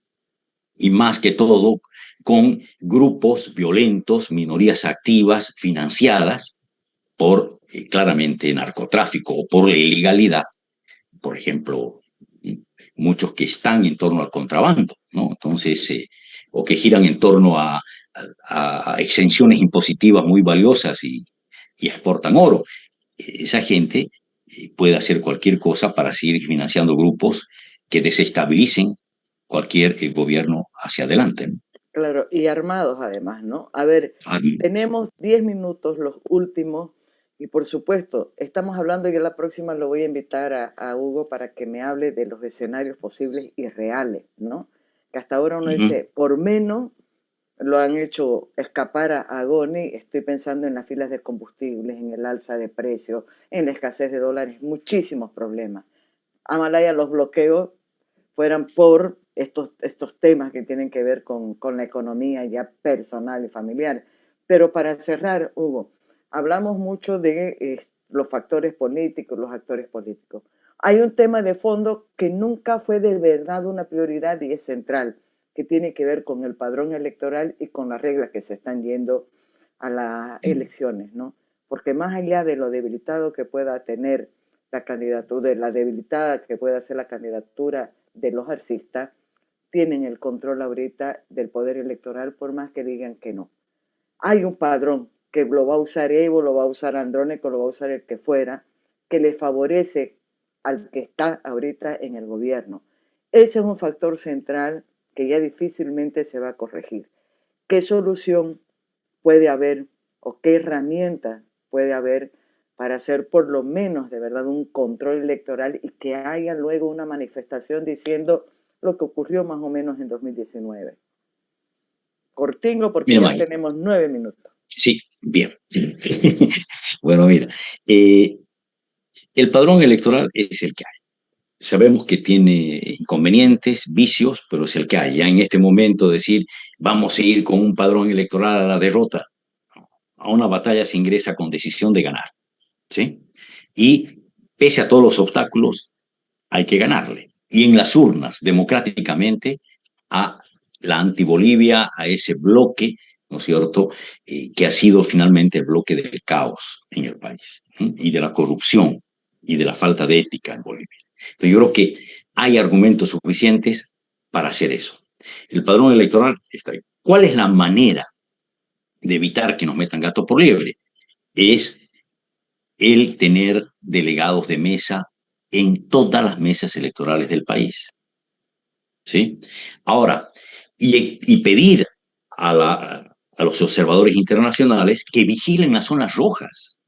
Y más que todo, con grupos violentos, minorías activas, financiadas por claramente narcotráfico o por la ilegalidad, por ejemplo, muchos que están en torno al contrabando, ¿no? Entonces, o que giran en torno a exenciones impositivas muy valiosas y exportan oro. Esa gente puede hacer cualquier cosa para seguir financiando grupos que desestabilicen cualquier gobierno hacia adelante, ¿no? Claro, y armados además, ¿no? A ver, Ah, tenemos 10 minutos, los últimos. Y por supuesto, estamos hablando, yo la próxima lo voy a invitar a Hugo para que me hable de los escenarios posibles y reales, ¿no? Que hasta ahora uno dice, por menos lo han hecho escapar a Goni, estoy pensando en las filas de combustibles, en el alza de precios, en la escasez de dólares, muchísimos problemas. Amalaya, los bloqueos fueran por estos temas que tienen que ver con la economía ya personal y familiar. Pero para cerrar, Hugo, hablamos mucho de los factores políticos, los actores políticos. Hay un tema de fondo que nunca fue de verdad una prioridad y es central, que tiene que ver con el padrón electoral y con las reglas que se están yendo a las elecciones, ¿no? Porque más allá de lo debilitado que pueda tener la candidatura, de la debilitada que pueda ser la candidatura de los arcistas, tienen el control ahorita del poder electoral por más que digan que no. Hay un padrón que lo va a usar Evo, lo va a usar Andrónico, lo va a usar el que fuera, que le favorece al que está ahorita en el gobierno. Ese es un factor central que ya difícilmente se va a corregir. ¿Qué solución puede haber o qué herramienta puede haber para hacer por lo menos de verdad un control electoral y que haya luego una manifestación diciendo lo que ocurrió más o menos en 2019? Cortingo, porque Mira, ya Maggie, tenemos 9 minutos. sí, bien. Bueno, mira, el padrón electoral es el que hay. Sabemos que tiene inconvenientes, vicios, pero es el que hay. Ya en este momento decir, vamos a ir con un padrón electoral a la derrota, a una batalla se ingresa con decisión de ganar, ¿sí? Y pese a todos los obstáculos, hay que ganarle. Y en las urnas, democráticamente, a la anti-Bolivia, a ese bloque, ¿no es cierto?, que ha sido finalmente el bloque del caos en el país, ¿sí? Y de la corrupción y de la falta de ética en Bolivia. Entonces yo creo que hay argumentos suficientes para hacer eso. El padrón electoral está ahí. ¿Cuál es la manera de evitar que nos metan gato por liebre? Es el tener delegados de mesa en todas las mesas electorales del país. ¿Sí? Ahora, y pedir a los observadores internacionales que vigilen las zonas rojas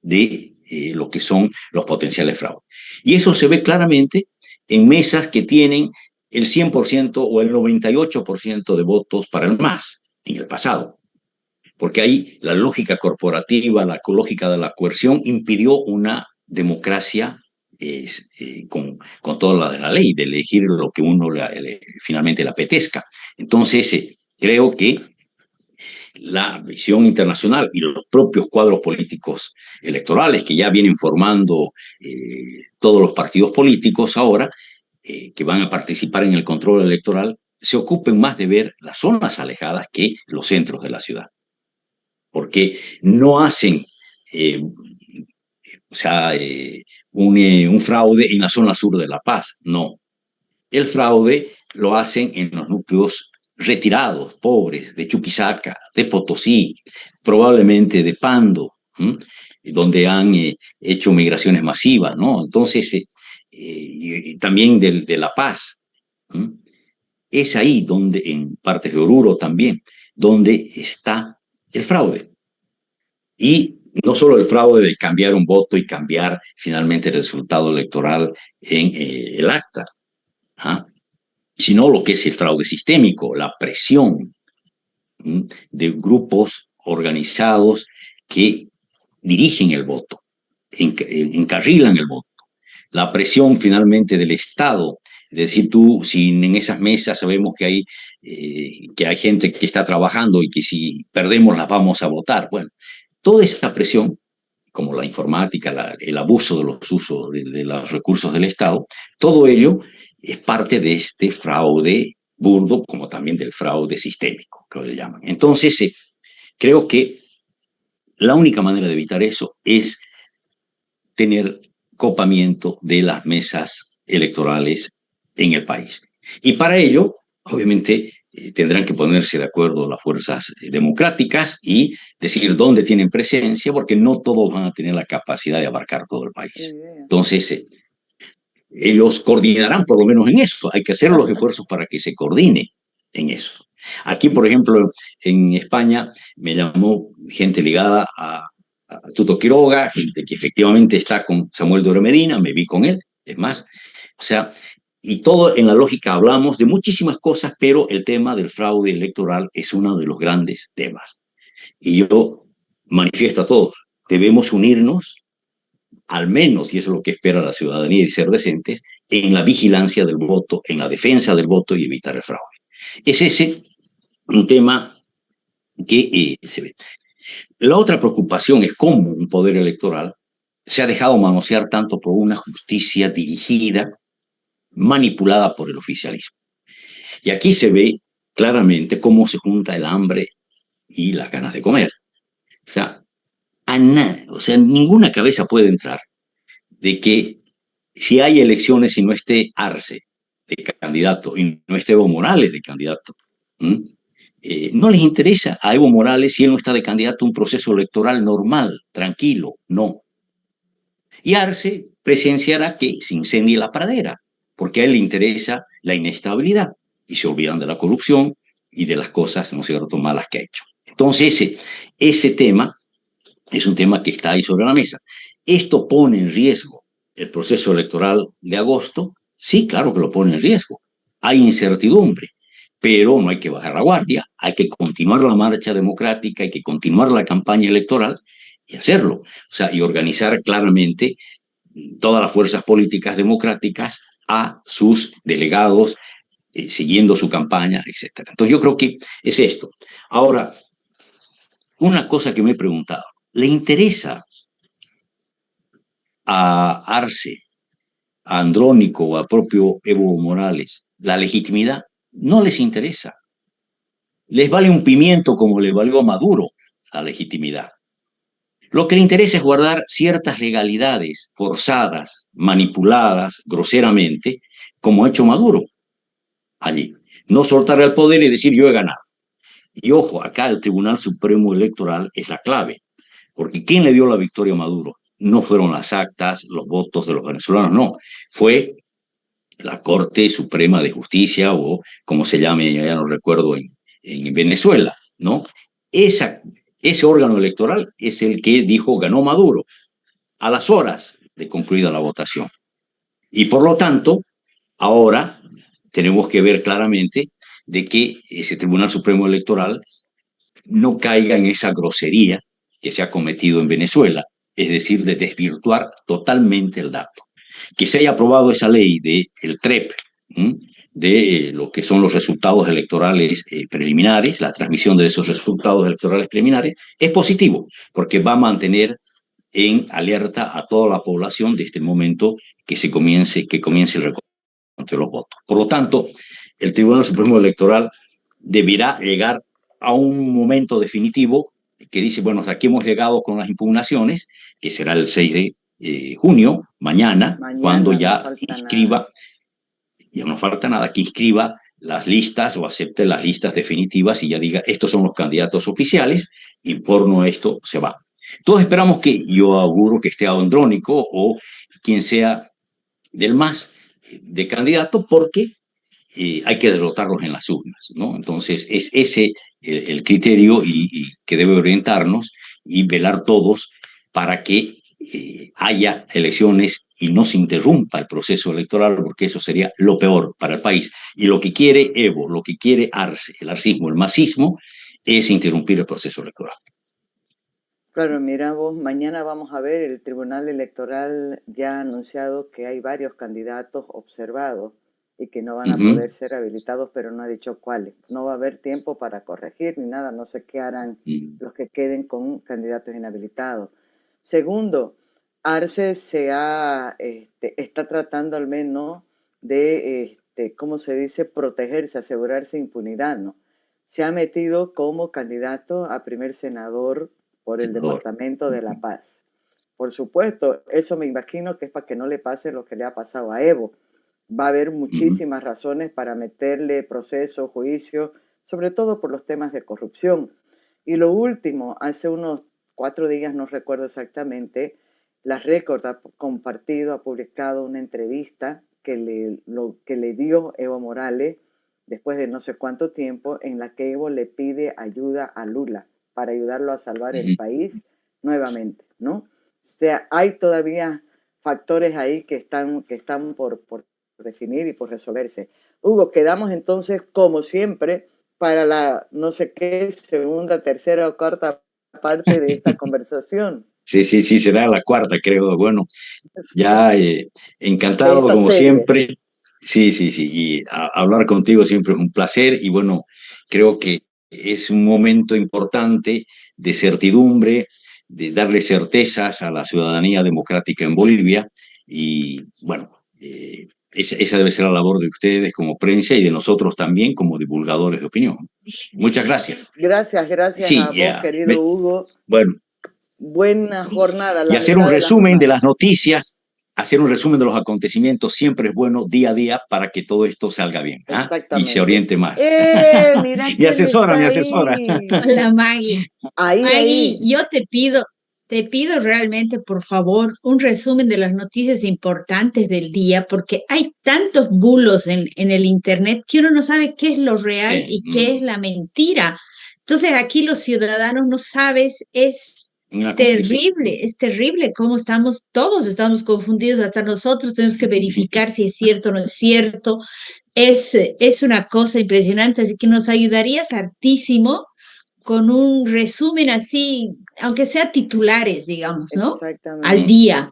de lo que son los potenciales fraudes. Y eso se ve claramente en mesas que tienen el 100% o el 98% de votos para el MAS en el pasado. Porque ahí la lógica corporativa, la lógica de la coerción impidió una democracia con toda la de la ley, de elegir lo que uno finalmente le apetezca. Entonces, creo que la visión internacional y los propios cuadros políticos electorales que ya vienen formando todos los partidos políticos ahora, que van a participar en el control electoral, se ocupen más de ver las zonas alejadas que los centros de la ciudad. Porque no hacen o sea, un fraude en la zona sur de La Paz, no. El fraude lo hacen en los núcleos retirados, pobres, de Chuquisaca, de Potosí, probablemente de Pando, ¿m? Donde han hecho migraciones masivas, ¿no? Entonces, y también de La Paz. ¿M? Es ahí donde, en partes de Oruro también, donde está el fraude. Y no solo el fraude de cambiar un voto y cambiar finalmente el resultado electoral en el acta, ¿ah? Sino lo que es el fraude sistémico, la presión de grupos organizados que dirigen el voto, encarrilan el voto. La presión finalmente del Estado, es decir, tú, si en esas mesas sabemos que hay gente que está trabajando y que si perdemos las vamos a votar, bueno, toda esa presión, como la informática, el abuso de los usos de los recursos del Estado, todo ello es parte de este fraude burdo, como también del fraude sistémico, que le llaman. Entonces, creo que la única manera de evitar eso es tener copamiento de las mesas electorales en el país. Y para ello, obviamente, tendrán que ponerse de acuerdo las fuerzas democráticas y decir dónde tienen presencia, porque no todos van a tener la capacidad de abarcar todo el país. Entonces, ellos coordinarán por lo menos en eso. Hay que hacer los esfuerzos para que se coordine en eso. Aquí, por ejemplo, en España me llamó gente ligada a Tuto Quiroga, gente que efectivamente está con Samuel Doro Medina, me vi con él, es más, o sea, y todo en la lógica hablamos de muchísimas cosas, pero el tema del fraude electoral es uno de los grandes temas. Y yo manifiesto a todos, debemos unirnos, al menos, y eso es lo que espera la ciudadanía y ser decentes, en la vigilancia del voto, en la defensa del voto y evitar el fraude. Es ese un tema que se ve. La otra preocupación es cómo un poder electoral se ha dejado manosear tanto por una justicia dirigida, manipulada por el oficialismo. Y aquí se ve claramente cómo se junta el hambre y las ganas de comer. O sea, o sea, ninguna cabeza puede entrar de que si hay elecciones y no esté Arce de candidato y no esté Evo Morales de candidato, no les interesa a Evo Morales si él no está de candidato a un proceso electoral normal, tranquilo, no. Y Arce presenciará que se incendie la pradera, porque a él le interesa la inestabilidad y se olvidan de la corrupción y de las cosas, ¿no es cierto?, malas que ha hecho. Entonces, ese tema es un tema que está ahí sobre la mesa. ¿Esto pone en riesgo el proceso electoral de agosto? Sí, claro que lo pone en riesgo. Hay incertidumbre, pero no hay que bajar la guardia, hay que continuar la marcha democrática, hay que continuar la campaña electoral y hacerlo. O sea, y organizar claramente todas las fuerzas políticas democráticas a sus delegados, siguiendo su campaña, etcétera. Entonces yo creo que es esto. Ahora, una cosa que me he preguntado, ¿le interesa a Arce, a Andrónico o a propio Evo Morales la legitimidad? No les interesa. Les vale un pimiento como le valió a Maduro la legitimidad. Lo que le interesa es guardar ciertas legalidades forzadas, manipuladas groseramente, como ha hecho Maduro allí. No soltar el poder y decir yo he ganado. Y ojo, acá el Tribunal Supremo Electoral es la clave, porque ¿quién le dio la victoria a Maduro? No fueron las actas, los votos de los venezolanos, no. Fue la Corte Suprema de Justicia o como se llame, ya no recuerdo, en Venezuela, ¿no? Esa, ese órgano electoral es el que dijo ganó Maduro a las horas de concluida la votación. Y por lo tanto, ahora tenemos que ver claramente de que ese Tribunal Supremo Electoral no caiga en esa grosería que se ha cometido en Venezuela, es decir, de desvirtuar totalmente el dato. Que se haya aprobado esa ley del TREP, de lo que son los resultados electorales preliminares, la transmisión de esos resultados electorales preliminares, es positivo, porque va a mantener en alerta a toda la población desde el momento que comience el reconteo de los votos. Por lo tanto, el Tribunal Supremo Electoral deberá llegar a un momento definitivo que dice, bueno, hasta aquí hemos llegado con las impugnaciones, que será el 6 de junio, mañana, cuando Mañana no ya falta nada. inscriba, ya no falta nada, que inscriba las listas o acepte las listas definitivas y ya diga, estos son los candidatos oficiales y por no esto se va. Todos esperamos que, yo auguro que esté Andrónico o quien sea del MAS de candidato porque hay que derrotarlos en las urnas, ¿no? Entonces, es ese el criterio y que debe orientarnos y velar todos para que haya elecciones y no se interrumpa el proceso electoral, porque eso sería lo peor para el país. Y lo que quiere Evo, lo que quiere Arce, el arcismo, el masismo, es interrumpir el proceso electoral. Claro, mira vos, mañana vamos a ver, el Tribunal Electoral ya ha anunciado que hay varios candidatos observados y que no van Uh a -huh. poder ser habilitados, pero no ha dicho cuáles. No va a haber tiempo para corregir ni nada, no sé qué harán Uh -huh. los que queden con candidatos inhabilitados. Segundo, Arce está tratando al menos de, ¿cómo se dice?, protegerse, asegurarse impunidad, ¿no? Se ha metido como candidato a primer senador por el Senador. Departamento de La Paz. Por supuesto, eso me imagino que es para que no le pase lo que le ha pasado a Evo. Va a haber Uh -huh. muchísimas razones para meterle proceso, juicio, sobre todo por los temas de corrupción. Y lo último, hace unos 4 días, no recuerdo exactamente, la Record ha compartido, ha publicado una entrevista que le dio Evo Morales después de no sé cuánto tiempo, en la que Evo le pide ayuda a Lula para ayudarlo a salvar Uh el -huh. país nuevamente, ¿no? O sea, hay todavía factores ahí que están por definir y por resolverse. Hugo, quedamos entonces, como siempre, para la no sé qué, segunda, tercera o cuarta parte de esta conversación. Sí, será la cuarta, creo. Bueno, ya encantado como serie. Siempre. Sí, y hablar contigo siempre es un placer y bueno, creo que es un momento importante de certidumbre, de darle certezas a la ciudadanía democrática en Bolivia y bueno, esa debe ser la labor de ustedes como prensa y de nosotros también como divulgadores de opinión. Muchas gracias. Gracias a vos, querido Hugo. Bueno. Buena jornada. Y hacer un resumen de las noticias, hacer un resumen de los acontecimientos siempre es bueno día a día para que todo esto salga bien y se oriente más. Mira me asesora. Hola, Maggie. Maggie, yo te pido realmente, por favor, un resumen de las noticias importantes del día, porque hay tantos bulos en el Internet que uno no sabe qué es lo real y qué es la mentira. Entonces, aquí los ciudadanos no sabes, es terrible cómo todos estamos confundidos, hasta nosotros tenemos que verificar si es cierto o no es cierto. Es una cosa impresionante, así que nos ayudarías hartísimo con un resumen así, aunque sea titulares, digamos, ¿no? Al día.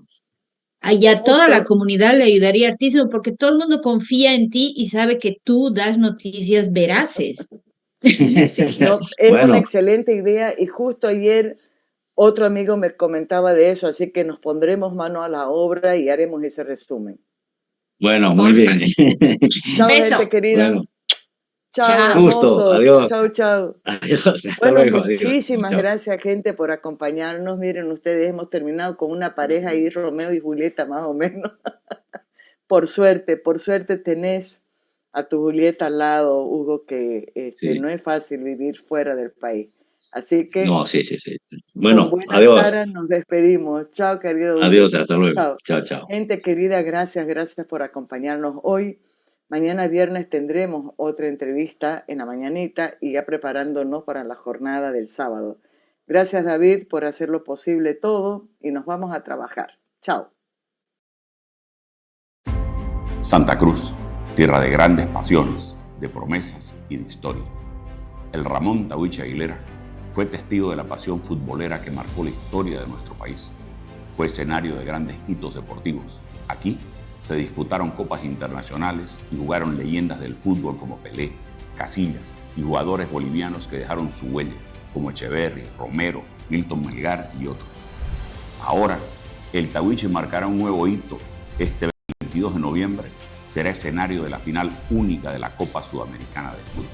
Y a toda la comunidad le ayudaría hartísimo, porque todo el mundo confía en ti y sabe que tú das noticias veraces. Sí, no, es una excelente idea y justo ayer otro amigo me comentaba de eso, así que nos pondremos mano a la obra y haremos ese resumen. Bueno, muy bien. Chao, gente querida. Bueno. Chao, gusto, adiós. Chao. Adiós, hasta luego. Muchísimas gracias, gente, por acompañarnos. Miren, ustedes hemos terminado con una pareja ahí, Romeo y Julieta, más o menos. Por suerte tenés a tu Julieta al lado, Hugo, que no es fácil vivir fuera del país. Así que... No, sí. Bueno, adiós. Caras, nos despedimos. Chao, querido Hugo. Adiós, hasta luego. Chao. Gente querida, gracias por acompañarnos hoy. Mañana viernes tendremos otra entrevista en la mañanita y ya preparándonos para la jornada del sábado. Gracias, David, por hacerlo posible todo y nos vamos a trabajar. Chao. Santa Cruz, tierra de grandes pasiones, de promesas y de historia. El Ramón Tahuichi Aguilera fue testigo de la pasión futbolera que marcó la historia de nuestro país. Fue escenario de grandes hitos deportivos. Aquí se disputaron copas internacionales y jugaron leyendas del fútbol como Pelé, Casillas y jugadores bolivianos que dejaron su huella, como Echeverri, Romero, Milton Melgar y otros. Ahora, el Tahuichi marcará un nuevo hito. Este 22 de noviembre será escenario de la final única de la Copa Sudamericana de Fútbol.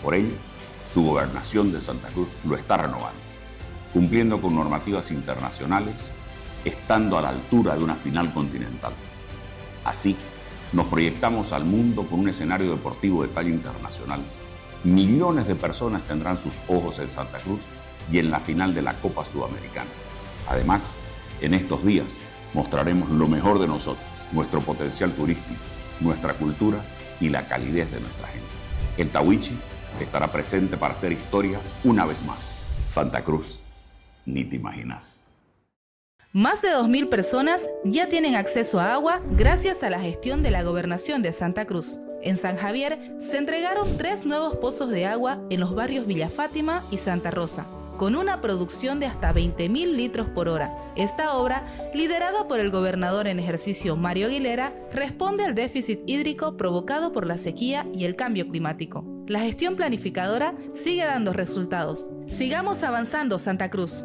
Por ello, su gobernación de Santa Cruz lo está renovando, cumpliendo con normativas internacionales, estando a la altura de una final continental. Así, nos proyectamos al mundo con un escenario deportivo de talla internacional. Millones de personas tendrán sus ojos en Santa Cruz y en la final de la Copa Sudamericana. Además, en estos días mostraremos lo mejor de nosotros, nuestro potencial turístico, nuestra cultura y la calidez de nuestra gente. El Tahuichi estará presente para hacer historia una vez más. Santa Cruz, ni te imaginas. Más de 2.000 personas ya tienen acceso a agua gracias a la gestión de la Gobernación de Santa Cruz. En San Javier se entregaron 3 nuevos pozos de agua en los barrios Villa Fátima y Santa Rosa, con una producción de hasta 20.000 litros por hora. Esta obra, liderada por el gobernador en ejercicio Mario Aguilera, responde al déficit hídrico provocado por la sequía y el cambio climático. La gestión planificadora sigue dando resultados. Sigamos avanzando, Santa Cruz.